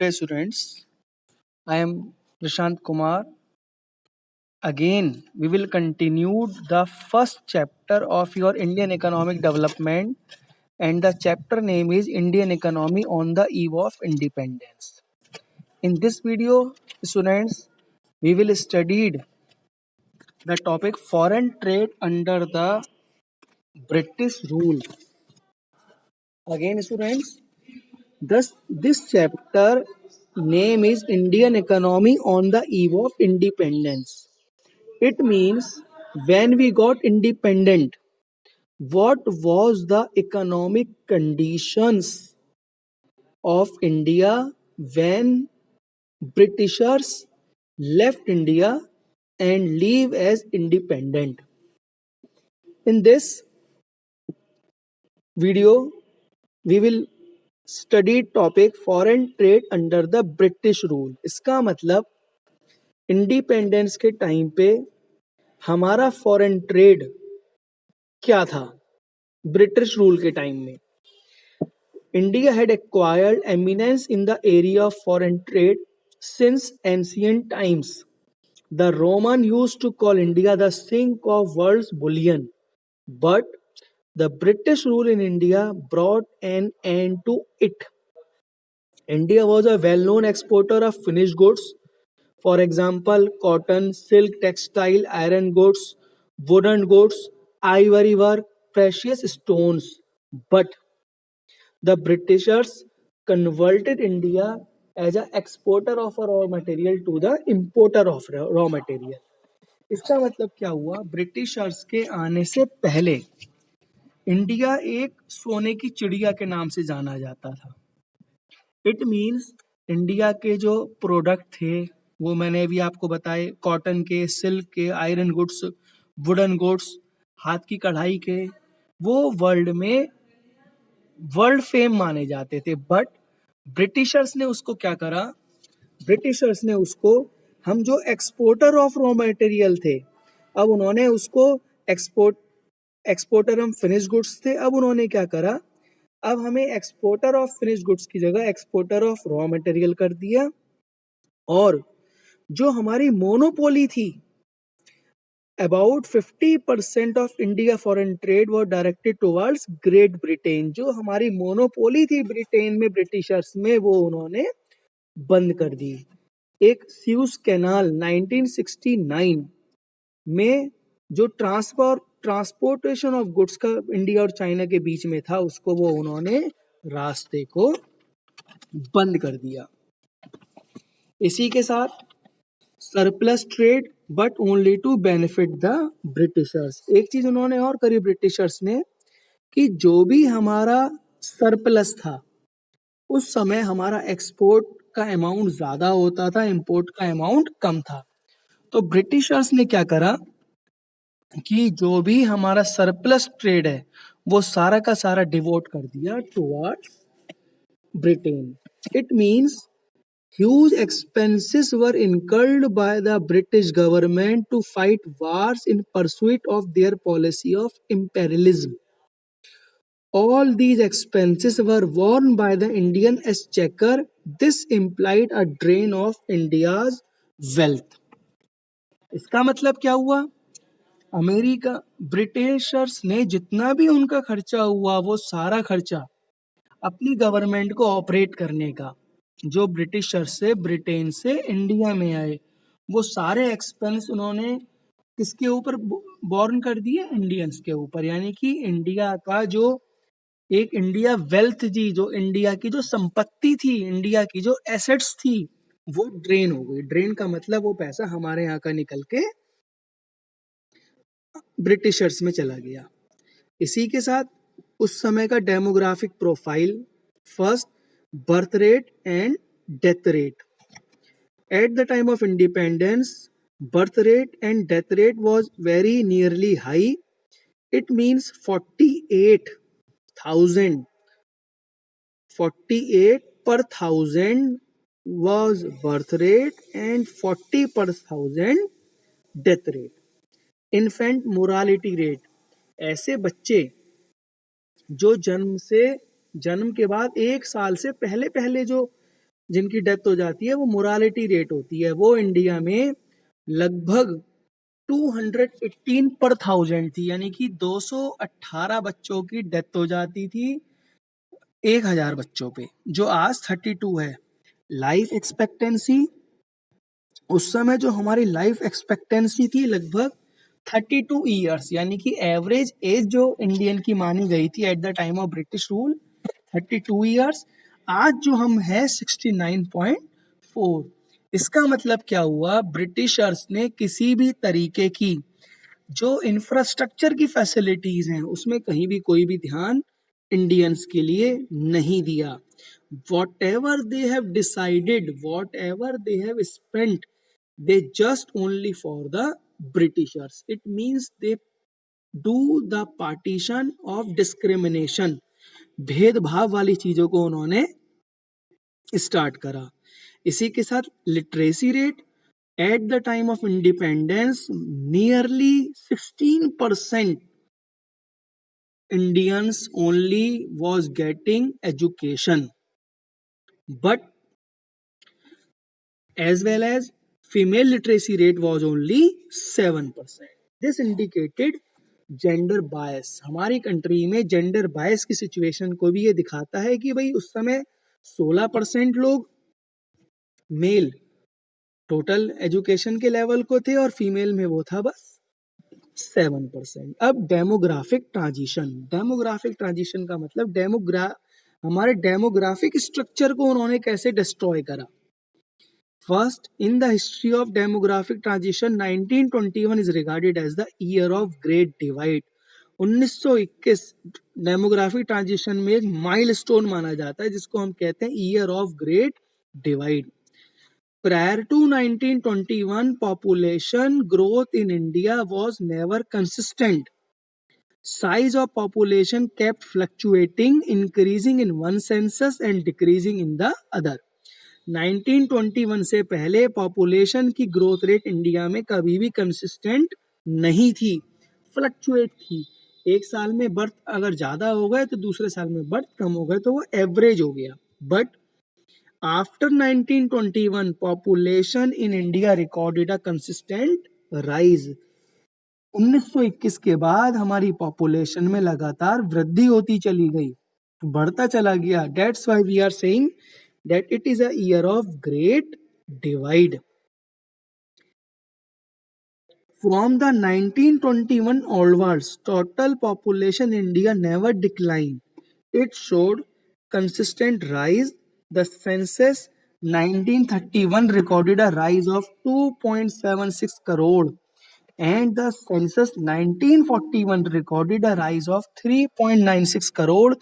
Dear students, I am Prashant Kumar. Again, we will continue the first chapter of your Indian economic development, and the chapter name is Indian economy on the eve of independence. In this video, students, we will study the topic foreign trade under the British rule. Again, students, this chapter name is Indian economy on the eve of independence. It means when we got independent, what was the economic conditions of India when Britishers left India and leave as independent. In this video, we will study topic foreign trade under the British rule. इसका मतलब independence के time पे हमारा foreign trade क्या था British rule के time में. India had acquired eminence in the area of foreign trade since ancient times. The Roman used to call India the sink of world's bullion, but the British rule in India brought an end to it. India was a well-known exporter of finished goods, for example, cotton, silk, textile, iron goods, wooden goods, ivory work, precious stones. But the Britishers converted India as an exporter of raw material to the importer of raw material. इसका मतलब क्या हुआ, Britishers के आने से पहले India एक सोने की चिड़िया के नाम से जाना जाता था. इट मीन्स इंडिया के जो प्रोडक्ट थे वो मैंने अभी आपको बताए, कॉटन के, सिल्क के, आयरन गुड्स, वुडन गुड्स, हाथ की कढ़ाई के, वो वर्ल्ड फेम माने जाते थे. बट ब्रिटिशर्स ने उसको क्या करा, ब्रिटिशर्स ने उसको, हम जो एक्सपोर्टर ऑफ रॉ मटेरियल थे, अब उन्होंने उसको एक्सपोर्टर हम फिनिश गुड्स थे, अब उन्होंने क्या करा, अब हमें एक्सपोर्टर ऑफ फिनिश गुड्स की जगह एक्सपोर्टर ऑफ रॉ मटेरियल कर दिया. और जो हमारी मोनोपोली थी, About 50% of India foreign trade was directed towards Great Britain. जो हमारी मोनोपोली थी ब्रिटेन में ब्रिटिशर्स में, वो उन्होंने बंद कर दी. एक स्यूज कैनाल 1969 में जो ट्रांसपोर्टेशन ऑफ गुड्स का इंडिया और चाइना के बीच में था, उसको वो उन्होंने रास्ते को बंद कर दिया. इसी के साथ surplus trade but only to benefit the Britishers. एक चीज उन्होंने और करी ब्रिटिशर्स ने, कि जो भी हमारा सरप्लस था, उस समय हमारा एक्सपोर्ट का अमाउंट ज्यादा होता था, इंपोर्ट का अमाउंट कम था. तो ब्रिटिशर्स ने क्या करा कि जो भी हमारा सरप्लस ट्रेड है वो सारा का सारा डिवोट कर दिया towards Britain. It means huge expenses were incurred by the British government to fight wars in pursuit of their policy of imperialism. All these expenses were borne by the Indian exchequer. This implied a drain of India's wealth. इसका मतलब क्या हुआ, America Britishers ने जितना भी उनका खर्चा हुआ वो सारा खर्चा अपनी गवर्नमेंट को ऑपरेट करने का, जो ब्रिटिशर्स से ब्रिटेन से इंडिया में आए, वो सारे एक्सपेंस उन्होंने किसके ऊपर बॉर्न कर दिए, इंडियंस के ऊपर. यानी कि इंडिया का जो एक इंडिया वेल्थ थी, जो इंडिया की जो संपत्ति थी, इंडिया की जो एसेट्स थी, वो ड्रेन हो गई. ड्रेन का मतलब वो पैसा हमारे यहाँ का निकल के ब्रिटिशर्स में चला गया. इसी के साथ उस समय का demographic profile, first birth rate and death rate. At the time of independence, birth rate and death rate was very nearly high. It means 48 per thousand was birth rate and 40 per thousand death rate. Infant mortality rate, ऐसे बच्चे जो जन्म के बाद एक साल से पहले जो जिनकी डेथ हो जाती है वो मोरालिटी रेट होती है, वो इंडिया में लगभग 218 पर थाउजेंड थी, यानी कि 218 बच्चों की डेथ हो जाती थी 1000 बच्चों पे, जो आज 32 है। लाइफ एक्सपेक्टेंसी, उस समय जो हमारी लाइफ एक्सपेक्टेंसी थी लगभग 32 ईयर्स, यानी कि एवरेज एज जो इंडियन की मानी गई थी at the time of British rule 32 years. आज जो हम है 69.4। इसका मतलब क्या हुआ, ब्रिटिशर्स ने किसी भी तरीके की जो इंफ्रास्ट्रक्चर की फैसिलिटीज हैं उसमें कहीं भी कोई भी ध्यान इंडियंस के लिए नहीं दिया। whatever they have decided, whatever they have spent, they just only for the Britishers. It means they do the partition of discrimination, भेदभाव वाली चीजों को उन्होंने स्टार्ट करा। इसी के साथ literacy rate at the time of independence nearly 16% Indians only was getting education, but as well as female literacy rate was only 7%. This indicated gender bias. हमारी कंट्री में जेंडर बायस की सिचुएशन को भी ये दिखाता है कि भाई उस समय 16% लोग मेल टोटल एजुकेशन के लेवल को थे और फीमेल में वो था बस 7%। अब डेमोग्राफिक ट्रांजिशन, डेमोग्राफिक ट्रांजिशन का मतलब हमारे डेमोग्राफिक स्ट्रक्चर को उन्होंने कैसे डिस्ट्रॉय करा। First, in the history of demographic transition 1921 is regarded as the year of great divide. 1921 demographic transition में एक माइलस्टोन माना जाता है जिसको हम कहते हैं year of great divide. Prior to 1921, population growth in India was never consistent. Size of population kept fluctuating, increasing in one census and decreasing in the other. 1921 से पहले पॉपुलेशन की ग्रोथ रेट इंडिया में कभी भी consistent नहीं थी, fluctuate थी। एक साल में बर्थ अगर ज्यादा हो गए तो दूसरे साल में बर्थ कम हो गए तो वो एवरेज हो गया। But after 1921, population in India recorded a consistent rise. 1921 के बाद हमारी पॉपुलेशन में लगातार वृद्धि होती चली गई, बढ़ता चला गया। That's why we are saying that it is a year of great divide. From the 1921 onwards, total population in India never declined. It showed consistent rise. The census 1931 recorded a rise of 2.76 crore and the census 1941 recorded a rise of 3.96 crore.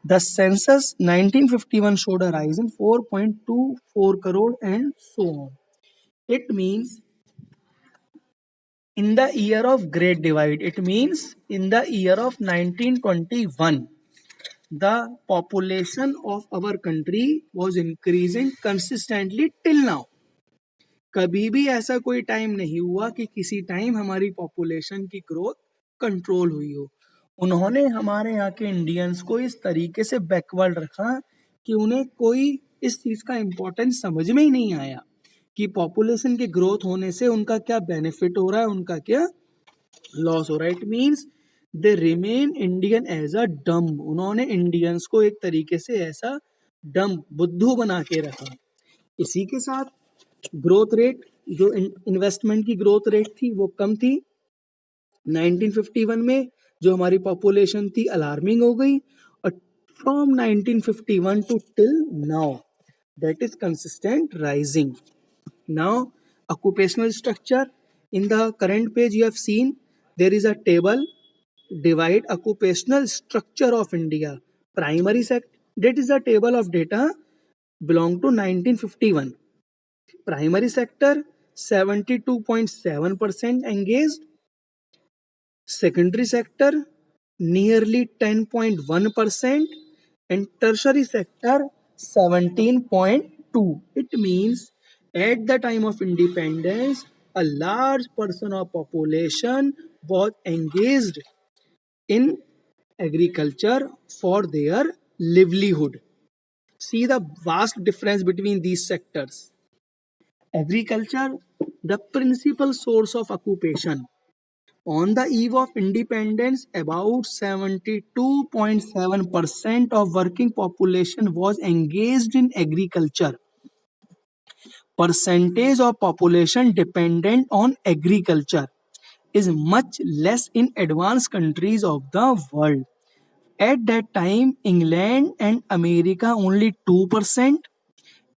The census 1951 showed a rise in 4.24 crore and so on. It means in the year of great divide, it means in the year of 1921, the population of our country was increasing consistently till now. कभी भी ऐसा कोई time नहीं हुआ कि किसी time हमारी population की ग्रोथ कंट्रोल हुई हो। उन्होंने हमारे यहाँ के इंडियंस को इस तरीके से बैकवर्ड रखा कि उन्हें कोई इस चीज का इम्पोर्टेंस समझ में ही नहीं आया कि पॉपुलेशन की ग्रोथ होने से उनका क्या बेनिफिट हो रहा है, उनका क्या लॉस हो रहा है। It means they remain Indian as a dumb. उन्होंने इंडियंस को एक तरीके से ऐसा डम बुद्धू बना के रखा। इसी के साथ ग्रोथ रेट, जो इन्वेस्टमेंट की ग्रोथ रेट थी वो कम थी। 1951 में जो हमारी पॉपुलेशन थी अलार्मिंग हो गई और from 1951 to till now that is consistent rising. Now, occupational structure. In the current page you have seen there is a table divide occupational structure of India. Primary sector, that is a table of data belong to 1951. Primary sector 72.7% engaged. Secondary sector nearly 10.1% and tertiary sector 17.2. It means at the time of independence a large portion of population was engaged in agriculture for their livelihood. See the vast difference between these sectors. Agriculture, the principal source of occupation. On the eve of independence, about 72.7% of working population was engaged in agriculture. Percentage of population dependent on agriculture is much less in advanced countries of the world. At that time, England and America only 2%,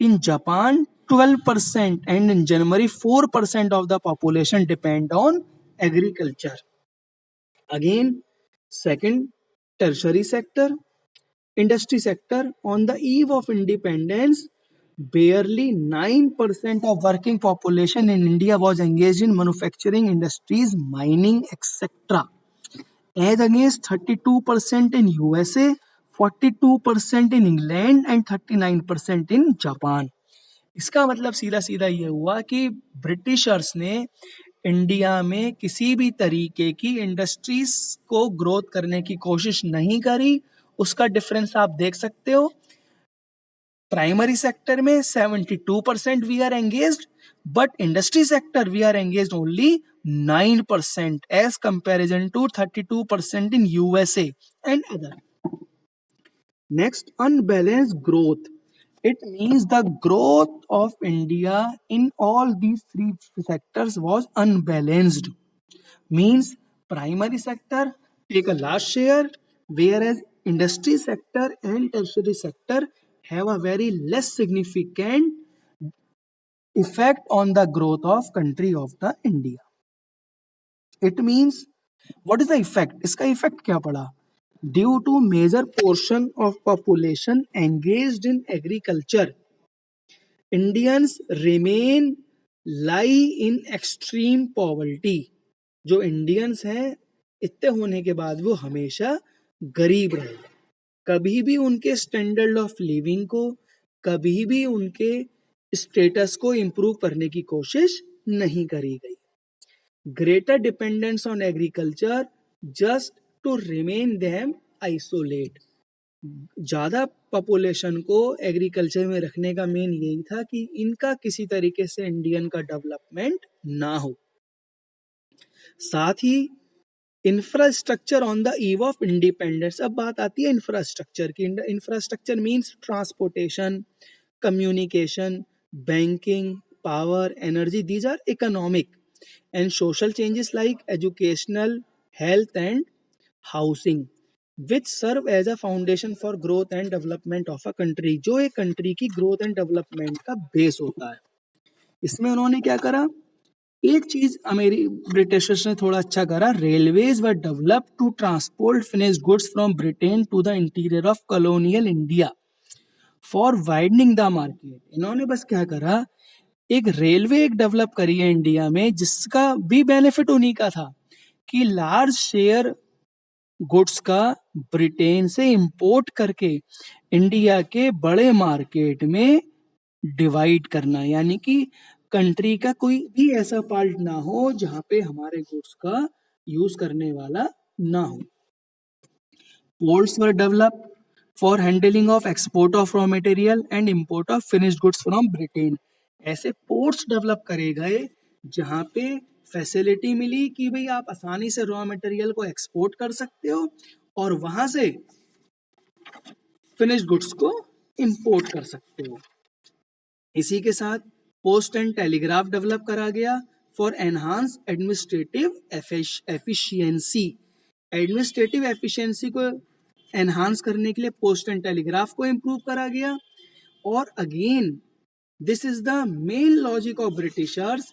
in Japan 12%, and in Germany 4% of the population depend on agriculture. Again, second, tertiary sector, industry sector. On the eve of independence, barely 9% of working population in India was engaged in manufacturing industries, mining, etc. As against 32% in USA, 42% in England and 39% in Japan. इसका मतलब सीधा सीधा ये हुआ कि Britishers ने India में किसी भी तरीके की इंडस्ट्रीज को ग्रोथ करने की कोशिश नहीं करी. उसका डिफरेंस आप देख सकते हो. प्राइमरी सेक्टर में 72% we are engaged, but industry sector we are engaged only 9% as comparison to 32% in USA and other. Next, unbalanced growth. It means the growth of India in all these three sectors was unbalanced. Means primary sector take a large share, whereas industry sector and tertiary sector have a very less significant effect on the growth of country of the India. It means, what is the effect? इसका effect क्या पड़ा? Due to major portion of population engaged in agriculture, Indians remain lie in extreme poverty. जो Indians हैं इतने होने के बाद वो हमेशा गरीब रहे. कभी भी उनके स्टैंडर्ड ऑफ लिविंग को, कभी भी उनके स्टेटस को इम्प्रूव करने की कोशिश नहीं करी गई. Greater dependence on agriculture just to remain them isolate. ज़्यादा पॉपुलेशन को एग्रीकल्चर में रखने का मेन यही था कि इनका किसी तरीके से इंडियन का डेवलपमेंट ना हो. साथ ही infrastructure on the eve of independence. अब बात आती है इंफ्रास्ट्रक्चर की. Infrastructure means transportation, communication, banking, power, energy. These are economic and social changes like educational, health and housing, which serve as a foundation for growth and development of a country. जो एक country की growth and development का base होता है. इसमें उन्होंने क्या करा? एक चीज ब्रिटिशर्स ने थोड़ा अच्छा करा. Railways were developed to transport finished goods from Britain to the interior of colonial India for widening the market. इन्होंने बस क्या करा, एक रेलवे एक डेवलप करी है इंडिया में, जिसका भी बेनिफिट उन्हीं का था कि लार्ज शेयर गुड्स का ब्रिटेन से इंपोर्ट करके इंडिया के बड़े मार्केट में डिवाइड करना. यानी कि कंट्री का कोई भी ऐसा पार्ट ना हो जहां पे हमारे गुड्स का यूज करने वाला ना हो. Ports were developed for handling of export of raw material and import of finished goods from Britain. ऐसे पोर्ट्स डेवलप करे गए जहां पे फैसिलिटी मिली कि भाई आप आसानी से रॉ मटेरियल को एक्सपोर्ट कर सकते हो और वहां से फिनिश्ड गुड्स को इंपोर्ट कर सकते हो. इसी के साथ पोस्ट एंड टेलीग्राफ डेवलप करा गया for enhance administrative efficiency. Administrative efficiency को एनहांस करने के लिए पोस्ट एंड टेलीग्राफ को इंप्रूव करा गया. और again this is the main logic of Britishers,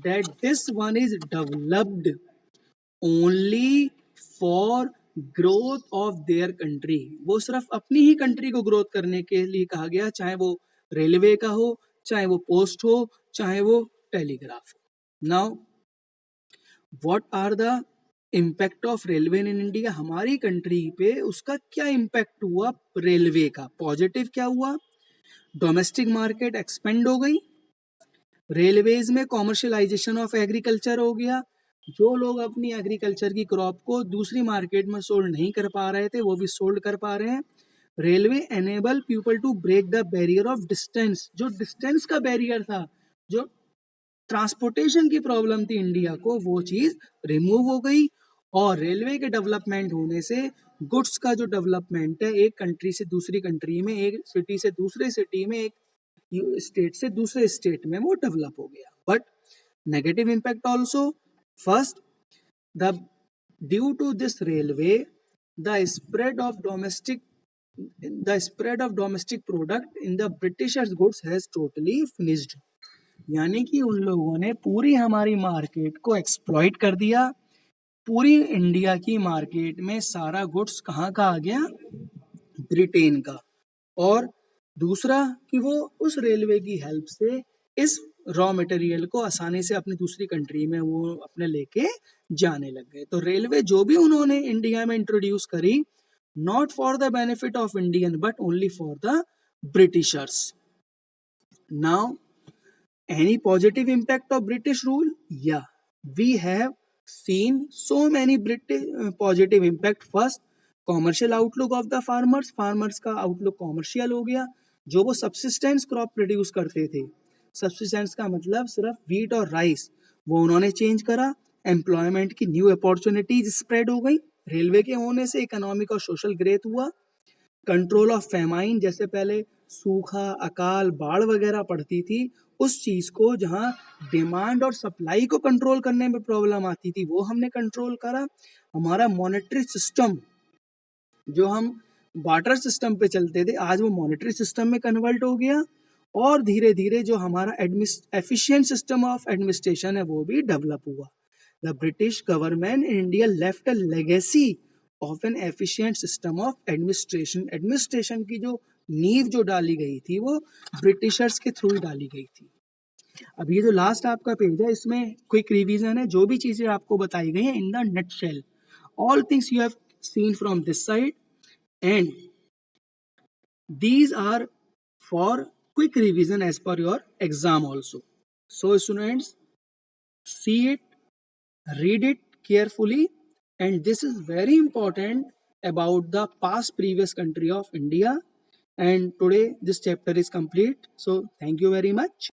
that this one is developed only for growth of their country. वो सिर्फ अपनी ही कंट्री को ग्रोथ करने के लिए कहा गया, चाहे वो रेलवे का हो, चाहे वो पोस्ट हो, चाहे वो telegraph. Now what are the impact of railway in India? हमारी कंट्री पे उसका क्या इम्पैक्ट हुआ रेलवे का? पॉजिटिव क्या हुआ? डोमेस्टिक मार्केट एक्सपेंड हो गई. रेलवेज में कॉमर्शियलाइजेशन ऑफ एग्रीकल्चर हो गया. जो लोग अपनी एग्रीकल्चर की क्रॉप को दूसरी मार्केट में सोल्ड नहीं कर पा रहे थे वो भी सोल्ड कर पा रहे हैं. Railway enable people to break the barrier of distance, जो डिस्टेंस का बैरियर था, जो ट्रांसपोर्टेशन की प्रॉब्लम थी इंडिया को, वो चीज रिमूव हो गई। और रेलवे के डेवलपमेंट होने से गुड्स का जो डेवलपमेंट है, एक कंट्री से दूसरी कंट्री में, एक सिटी से दूसरे सिटी में, एक स्टेट से दूसरे स्टेट में वो डेवलप हो गया। But negative impact also, first the due to this railway the spread of domestic product in the Britishers goods has totally finished, यानी कि उन लोगों ने पूरी हमारी मार्केट को एक्सप्लॉइट कर दिया। पूरी इंडिया की मार्केट में सारा गुड्स कहाँ का आ गया, ब्रिटेन का। और दूसरा कि वो उस रेलवे की हेल्प से इस रॉ मटेरियल को आसानी से अपनी दूसरी कंट्री में वो अपने लेके जाने लग गए। तो रेलवे जो भी उन्होंने इंडिया में इंट्रोड्यूस करी, not for the benefit of Indian but only for the Britishers. Now any positive impact of British rule? Yeah, we have seen so many British positive impact. First, commercial outlook of the farmers. Farmers का outlook commercial हो गया। जो वो subsistence crop produce करते थे, subsistence का मतलब सिर्फ wheat और rice, वो उन्होंने change करा। employment की new opportunities spread हो गई। रेलवे के होने से economic और social growth हुआ। कंट्रोल ऑफ फेमाइन, जैसे पहले सूखा, अकाल, बाढ़ वगैरह पड़ती थी, उस चीज को जहां डिमांड और सप्लाई को कंट्रोल करने में प्रॉब्लम आती थी, वो हमने कंट्रोल करा। हमारा मॉनेटरी सिस्टम, जो हम बार्टर सिस्टम पे चलते थे, आज वो मॉनेटरी सिस्टम में कन्वर्ट हो गया। और धीरे धीरे जो हमारा एफिशिएंट सिस्टम ऑफ एडमिनिस्ट्रेशन है, वो भी डेवलप हुआ। The British government in India left a legacy of N efficient system of administration. Administration की जो नींव जो डाली गई थी, वो ब्रिटिशर्स के थ्रू ही डाली गई थी। अब ये जो लास्ट आपका पेज है, इसमें क्विक रिवीजन है, जो भी चीजें आपको बताई गई हैं in the nutshell, all things you have seen from this side, and these are for quick revision as per your exam also. So students, see it, read it carefully, and this is very important about the past previous country of India. And today this chapter is complete, so thank you very much.